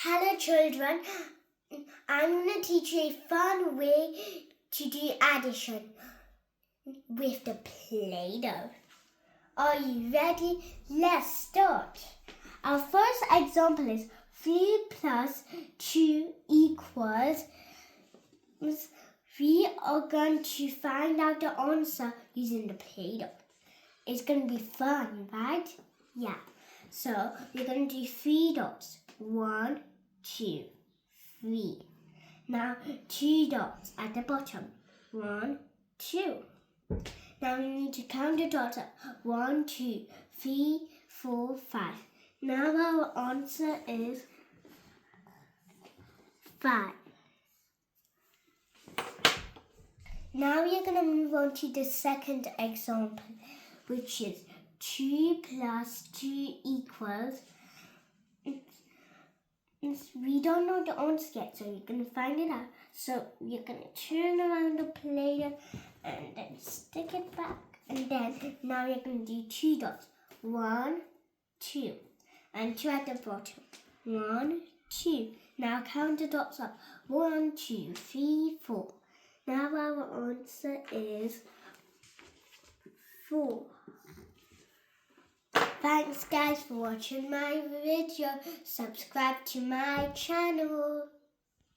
Hello children, I'm going to teach you a fun way to do addition with the play-doh. Are you ready? Let's start. Our first example is 3 plus 2 equals. We are going to find out the answer using the play-doh. It's going to be fun, right? Yeah. So we're going to do 3 dots. 1, 2, 3. Now 2 dots at the bottom. 1, 2. Now we need to count the dots up. 1, 2, 3, 4, 5. Now our answer is 5. Now we are going to move on to the second example, which is 2 plus 2 equals. We don't know the answer yet, so we're going to find it out. So we're going to turn around the plate and then stick it back. And then now we're going to do 2 dots. 1, 2. And 2 at the bottom. 1, 2. Now count the dots up. 1, 2, 3, 4. Now our answer is 4. Thanks guys for watching my video. Subscribe to my channel.